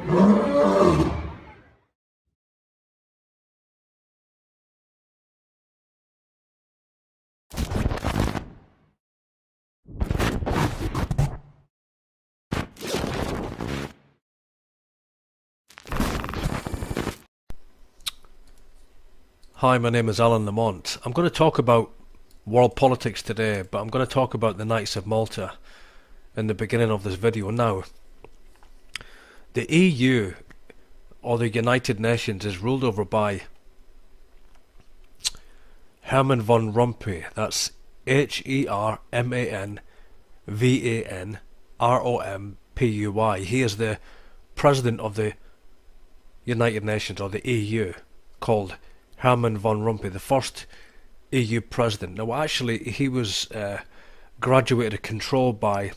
Hi, my name is Alan Lamont. I'm going to talk about world politics today, but I'm going to talk about the Knights of Malta in the beginning of this video. Now, the EU, or the United Nations, is ruled over by Herman von Rompuy. That's Herman Van Rompuy. He is the president of the United Nations, or the EU, called Herman von Rompuy, the first EU president. Now, actually, he was graduated and controlled by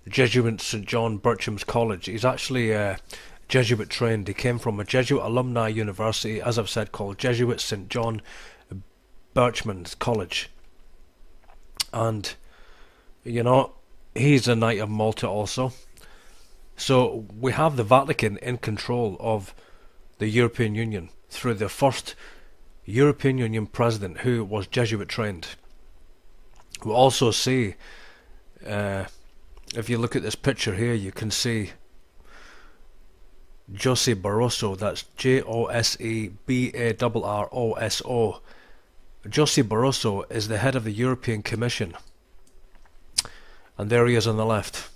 Jesuit St. John Bircham's College. He's actually Jesuit trained. He came from a Jesuit alumni university, as I've said, called Jesuit St. John Birchman's College. And, you know, he's a Knight of Malta also. So we have the Vatican in control of the European Union through the first European Union president who was Jesuit trained. We also see, if you look at this picture here, you can see Jose Barroso. That's Josebarroso. Jose Barroso is the head of the European Commission, and there he is on the left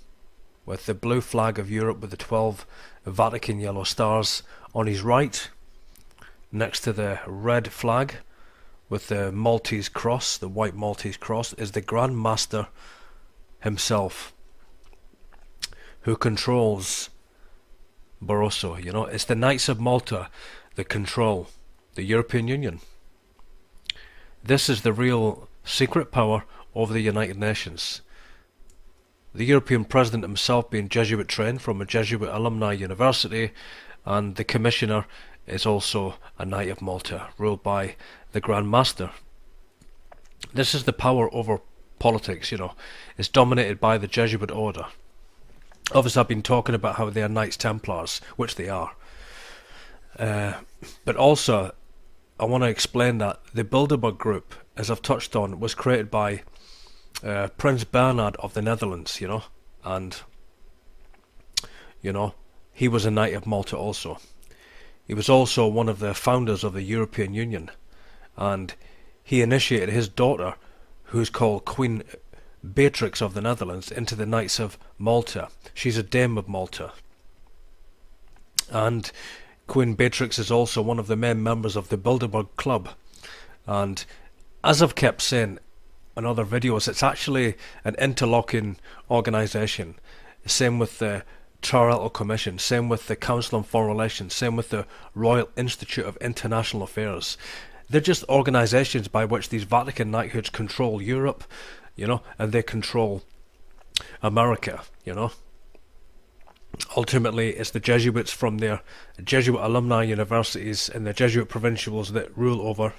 with the blue flag of Europe with the 12 Vatican yellow stars. On his right, next to the red flag with the Maltese cross, the white Maltese cross, is the Grand Master himself, who controls Barroso. You know, it's the Knights of Malta that control the European Union. This is the real secret power of the United Nations. The European President himself being Jesuit trained from a Jesuit alumni university, and the Commissioner is also a Knight of Malta, ruled by the Grand Master. This is the power over politics, you know. It's dominated by the Jesuit order. Obviously, I've been talking about how they are Knights Templars, which they are. But also, I want to explain that the Bilderberg Group, as I've touched on, was created by Prince Bernhard of the Netherlands, you know, and, you know, he was a Knight of Malta also. He was also one of the founders of the European Union, and he initiated his daughter, who's called Queen Beatrix of the Netherlands, into the Knights of Malta. She's a Dame of Malta. And Queen Beatrix is also one of the main members of the Bilderberg Club. And as I've kept saying in other videos, it's actually an interlocking organisation. Same with the Trilateral Commission, same with the Council on Foreign Relations, same with the Royal Institute of International Affairs. They're just organisations by which these Vatican knighthoods control Europe, you know, and they control America, you know. Ultimately, it's the Jesuits from their Jesuit alumni universities and the Jesuit provincials that rule over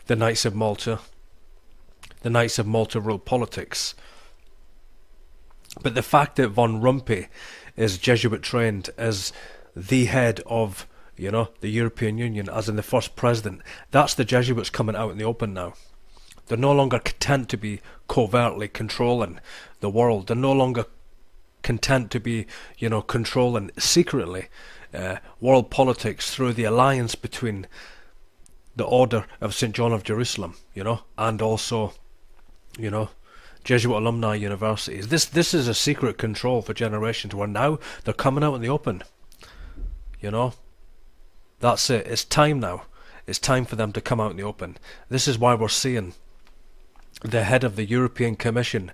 the Knights of Malta. The Knights of Malta rule politics. But the fact that von Rompuy is Jesuit trained as the head of, you know, the European Union, as in the first president, that's the Jesuits coming out in the open now. They're no longer content to be covertly controlling the world. They're no longer content to be, you know, controlling secretly world politics through the alliance between the Order of St. John of Jerusalem, you know, and also, you know, Jesuit alumni universities. This is a secret control for generations, where now they're coming out in the open. You know, that's it. It's time now. It's time for them to come out in the open. This is why we're seeing the head of the European Commission,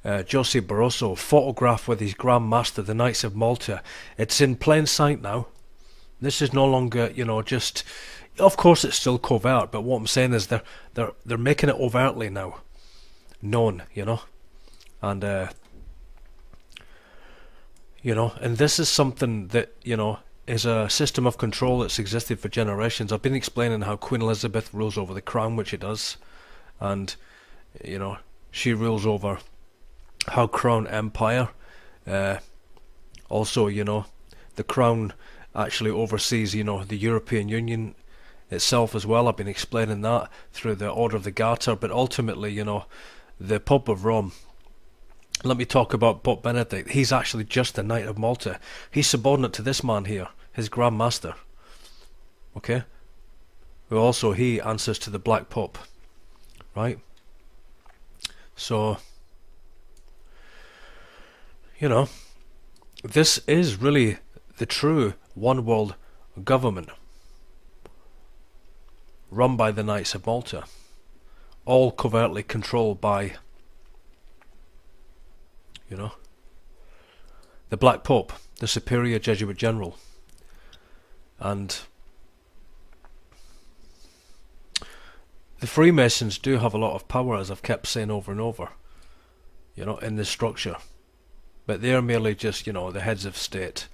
Jose Barroso, photographed with his Grand Master, the Knights of Malta. It's in plain sight now. This is no longer, you know, just. Of course, it's still covert, but what I'm saying is they're making it overtly now known, you know, and you know, and this is something that, you know, is a system of control that's existed for generations. I've been explaining how Queen Elizabeth rules over the crown, which she does, and, you know, she rules over her crown empire, Also, the Crown actually oversees, the European Union itself as well. I've been explaining that through the Order of the Garter, but ultimately, the Pope of Rome. Let me talk about Pope Benedict. He's actually just the Knight of Malta. He's subordinate to this man here, his Grand Master. Okay? Who also, he answers to the Black Pope. Right? So, this is really the true one world government run by the Knights of Malta, all covertly controlled by, the Black Pope, the superior Jesuit general. And the Freemasons do have a lot of power, as I've kept saying over and over, in this structure. But they're merely just, the heads of state,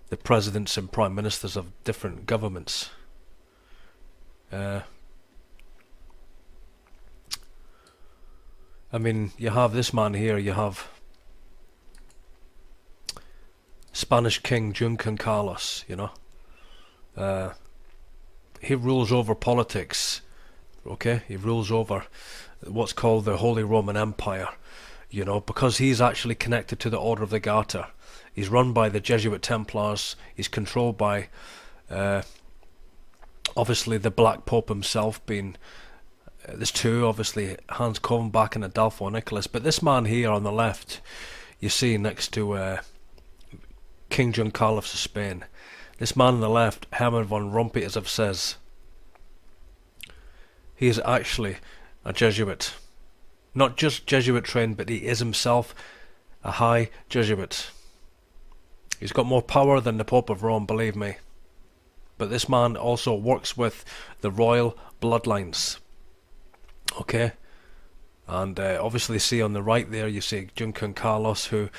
the presidents and prime ministers of different governments. I mean, you have this man here, you have Spanish King Juan Carlos, he rules over politics, okay? He rules over what's called the Holy Roman Empire, because he's actually connected to the Order of the Garter. He's run by the Jesuit Templars, he's controlled by, obviously, the Black Pope himself being, there's two, obviously, Hans Kovenbach and Adolfo Nicholas, but this man here on the left, you see next to King John Carlos of Spain, this man on the left, Herman von Rompuy, as I've says, he is actually a Jesuit. Not just Jesuit trained, but he is himself a high Jesuit. He's got more power than the Pope of Rome, believe me. But this man also works with the royal bloodlines. Okay? And obviously see on the right there, you see Juan Carlos, who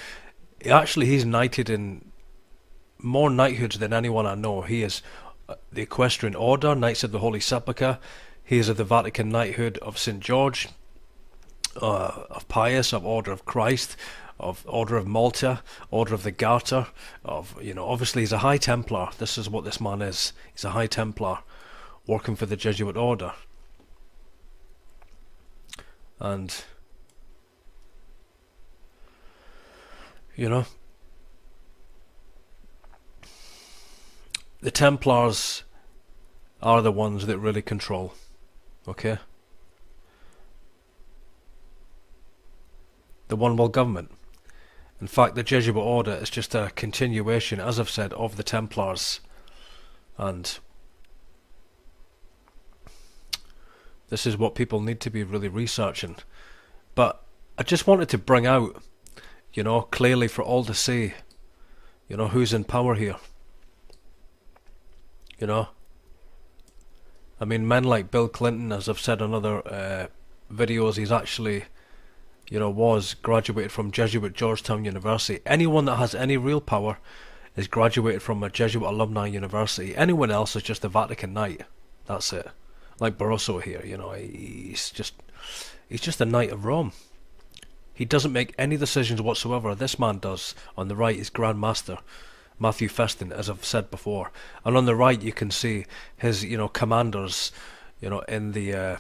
he's knighted in more knighthoods than anyone I know. He is the Equestrian Order, Knights of the Holy Sepulchre. He is of the Vatican Knighthood of St. George, of Pius, of Order of Christ, of Order of Malta, Order of the Garter, of, obviously he's a High Templar. This is what this man is. He's a High Templar working for the Jesuit Order. And, the Templars are the ones that really control, okay? The one world government. In fact, the Jesuit Order is just a continuation, as I've said, of the Templars. And this is what people need to be really researching. But I just wanted to bring out, clearly for all to see, who's in power here. I mean, men like Bill Clinton, as I've said in other videos, he's actually, was graduated from Jesuit Georgetown University. Anyone that has any real power is graduated from a Jesuit alumni university. Anyone else is just a Vatican Knight. That's it. Like Barroso here, he's just a Knight of Rome. He doesn't make any decisions whatsoever. This man does. On the right is Grand Master Matthew Festin, as I've said before. And on the right you can see his, commanders, in the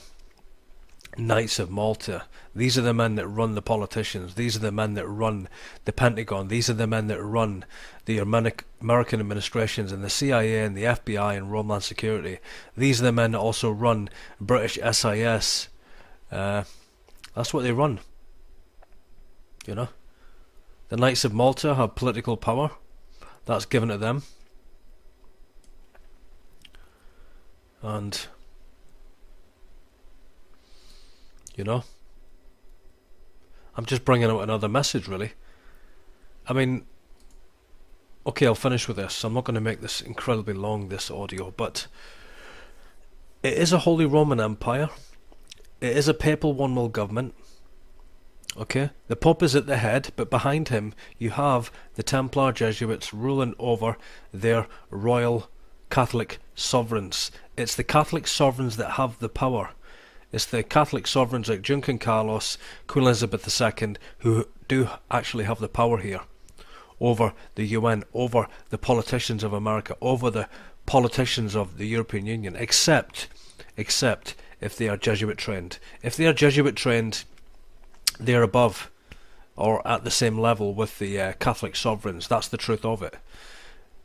Knights of Malta. These are the men that run the politicians. These are the men that run the Pentagon. These are the men that run the American administrations and the CIA and the FBI and Homeland Security. These are the men that also run British SIS. That's what they run. The Knights of Malta have political power. That's given to them. And I'm just bringing out another message, really. I mean, okay, I'll finish with this. I'm not going to make this incredibly long, this audio, but it is a Holy Roman Empire. It is a papal one world government. Okay, the Pope is at the head, but behind him you have the Templar Jesuits ruling over their royal Catholic sovereigns. It's the Catholic sovereigns that have the power. It's the Catholic sovereigns like Juan Carlos, Queen Elizabeth II, who do actually have the power here over the UN, over the politicians of America, over the politicians of the European Union, except if they are Jesuit trained. If they are Jesuit trained, they are above or at the same level with the Catholic sovereigns. That's the truth of it.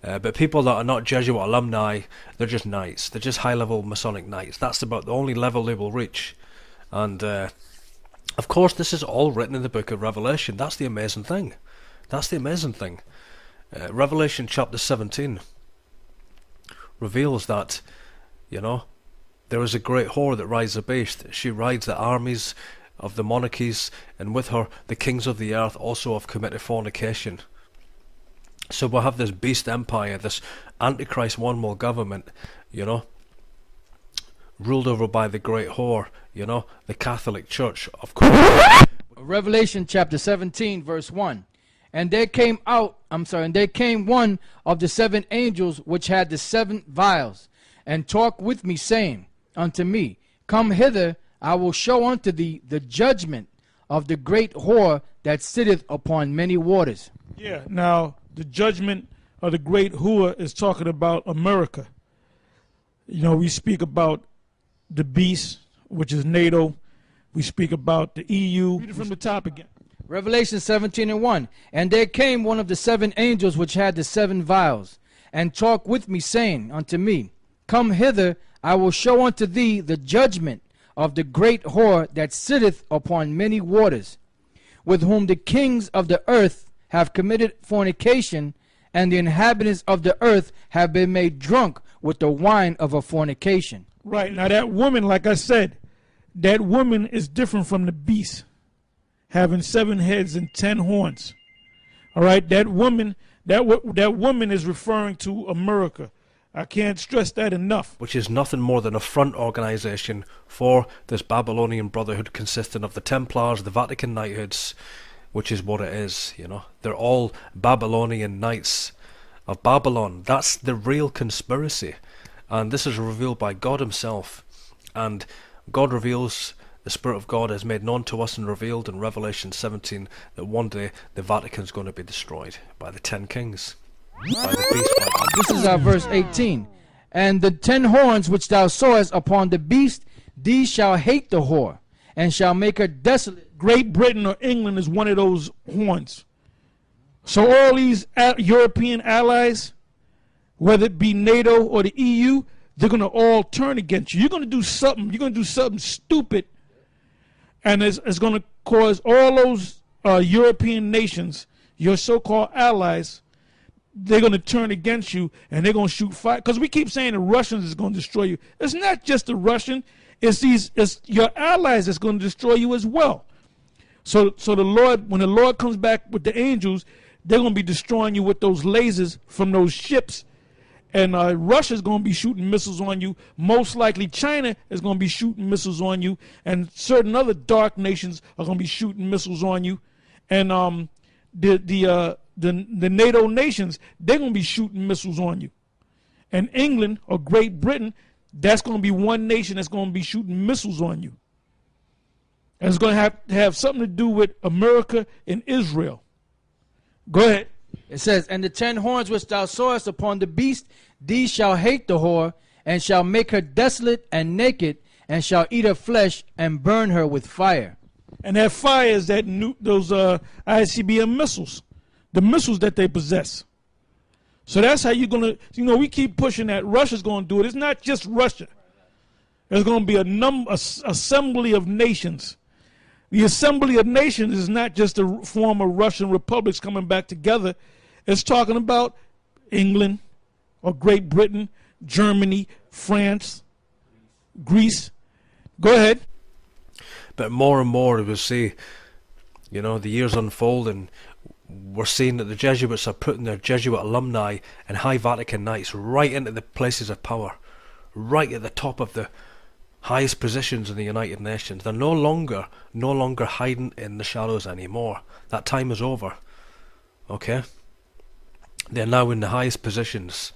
But people that are not Jesuit alumni, they're just knights. They're just high-level Masonic knights. That's about the only level they will reach. And of course, this is all written in the book of Revelation. That's the amazing thing. That's the amazing thing. Revelation chapter 17 reveals that, there is a great whore that rides a beast. She rides the armies of the monarchies, and with her the kings of the earth also have committed fornication. So we'll have this beast empire, this Antichrist one world government, ruled over by the great whore, the Catholic Church, of course. Revelation chapter 17 verse 1. And there came one of the 7 angels which had the 7 vials, and talked with me, saying unto me, Come hither, I will show unto thee the judgment of the great whore that sitteth upon many waters. Yeah, now the judgment of the great whore is talking about America. We speak about the beast, which is NATO. We speak about the EU. Read it from the top again. Revelation 17 and 1. And there came one of the 7 angels which had the 7 vials, and talked with me, saying unto me, Come hither, I will show unto thee the judgment of the great whore that sitteth upon many waters, with whom the kings of the earth have committed fornication, and the inhabitants of the earth have been made drunk with the wine of her fornication. Right, now that woman, like I said, that woman is different from the beast, having 7 heads and 10 horns. All right, that woman is referring to America. I can't stress that enough. Which is nothing more than a front organisation for this Babylonian Brotherhood, consisting of the Templars, the Vatican Knighthoods, which is what it is, They're all Babylonian Knights of Babylon. That's the real conspiracy. And this is revealed by God himself. And God reveals, the Spirit of God is made known to us and revealed in Revelation 17 that one day the Vatican's going to be destroyed by the 10 kings. By the beast. This is our verse 18. And the 10 horns which thou sawest upon the beast, these shall hate the whore, and shall make her desolate. Great Britain or England is one of those horns. So all these European allies, whether it be NATO or the EU, they're going to all turn against you. You're going to do something. You're going to do something stupid, and it's going to cause all those European nations, your so-called allies, they're going to turn against you, and they're going to shoot fire. Because we keep saying the Russians is going to destroy you. It's not just the Russian. It's your allies that's going to destroy you as well. So the Lord, when the Lord comes back with the angels, they're going to be destroying you with those lasers from those ships. And Russia's going to be shooting missiles on you. Most likely China is going to be shooting missiles on you. And certain other dark nations are going to be shooting missiles on you. And the NATO nations, they're going to be shooting missiles on you. And England or Great Britain, that's going to be one nation that's going to be shooting missiles on you. And it's going to have something to do with America and Israel. Go ahead. It says, And the 10 horns which thou sawest upon the beast, these shall hate the whore, and shall make her desolate and naked, and shall eat her flesh, and burn her with fire. And that fire is those ICBM missiles, the missiles that they possess. So that's how you're going to, we keep pushing that Russia's going to do it. It's not just Russia. There's going to be a assembly of nations. The assembly of nations is not just the former Russian republics coming back together. It's talking about England or Great Britain, Germany, France, Greece. Go ahead. But more and more we see, the years unfold, and we're seeing that the Jesuits are putting their Jesuit alumni and high Vatican knights right into the places of power, right at the top of the highest positions in the United Nations. They're no longer hiding in the shadows anymore. That time is over. Okay? They're now in the highest positions,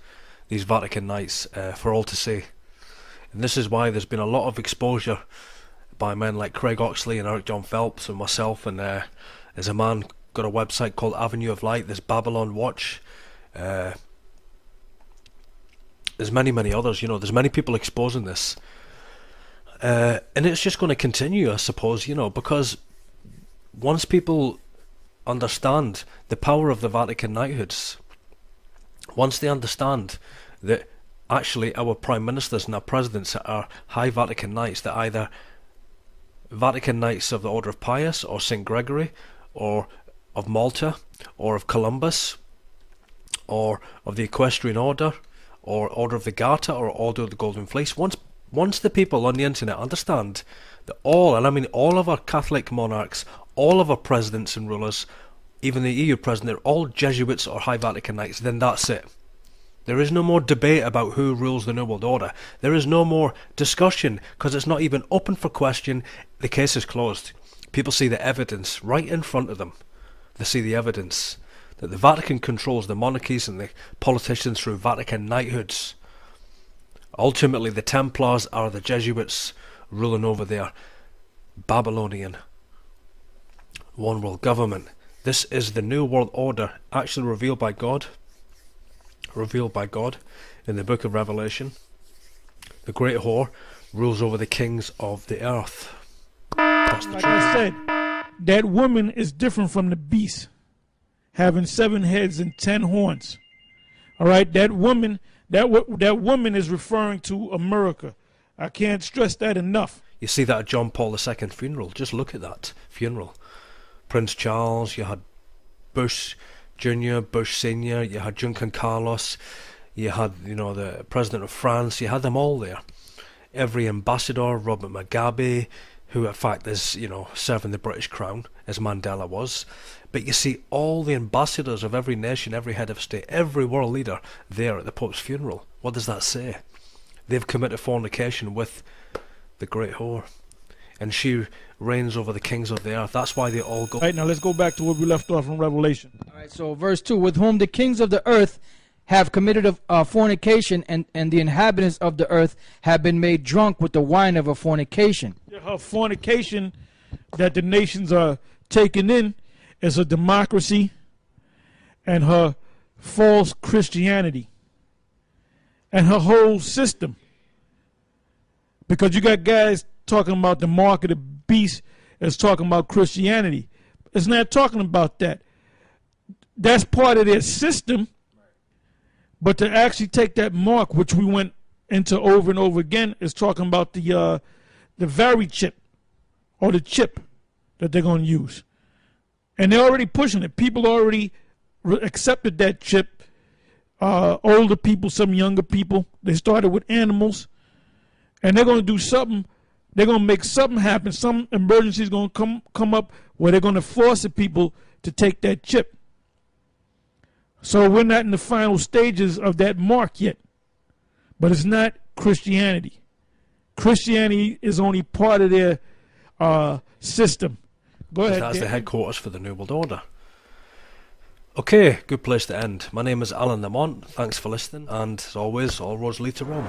these Vatican knights, for all to see. And this is why there's been a lot of exposure by men like Craig Oxley and Eric John Phelps and myself, and there's a man got a website called Avenue of Light. There's Babylon Watch. There's many others. You know, there's many people exposing this, and it's just going to continue, I suppose. You know, because once people understand the power of the Vatican knighthoods, once they understand that actually our prime ministers and our presidents are high Vatican knights, that either Vatican Knights of the Order of Pius or St. Gregory or of Malta or of Columbus or of the Equestrian Order or Order of the Garter or Order of the Golden Fleece, once the people on the internet understand that all, and I mean all of our Catholic monarchs, all of our presidents and rulers, even the EU president, are all Jesuits or High Vatican Knights, then that's it. There is no more debate about who rules the New World Order. There is no more discussion, because it's not even open for question. The case is closed. People see the evidence right in front of them. They see the evidence that the Vatican controls the monarchies and the politicians through Vatican knighthoods. Ultimately, the Templars are the Jesuits ruling over their Babylonian one world government. This is the New World Order, actually revealed by God in the book of Revelation. The great whore rules over the kings of the earth. That's the like truth. I said, that woman is different from the beast, having 7 heads and 10 horns. All right, that woman is referring to America. I can't stress that enough. You see that at John Paul II funeral. Just look at that funeral. Prince Charles, you had Bush Jr., Bush Sr., you had Juncan Carlos, you had, the President of France, you had them all there. Every ambassador, Robert Mugabe, who in fact is, serving the British crown, as Mandela was. But you see all the ambassadors of every nation, every head of state, every world leader there at the Pope's funeral. What does that say? They've committed fornication with the great whore. And she reigns over the kings of the earth. That's why they all go. All right, now let's go back to where we left off in Revelation. All right, so verse 2, with whom the kings of the earth have committed a fornication, and the inhabitants of the earth have been made drunk with the wine of a fornication. Her fornication that the nations are taking in is a democracy and her false Christianity and her whole system. Because you got guys talking about the mark of the beast is talking about Christianity. It's not talking about that. That's part of their system. But to actually take that mark, which we went into over and over again, is talking about the very chip, or the chip that they're going to use. And they're already pushing it. People already accepted that chip. Older people, some younger people. They started with animals. And they're going to do something. They're going to make something happen. Some emergency is going to come up where they're going to force the people to take that chip. So we're not in the final stages of that mark yet. But it's not Christianity. Christianity is only part of their system. Go ahead. That's the headquarters for the New World Order. Okay, good place to end. My name is Alan Lamont. Thanks for listening. And as always, all roads lead to Rome.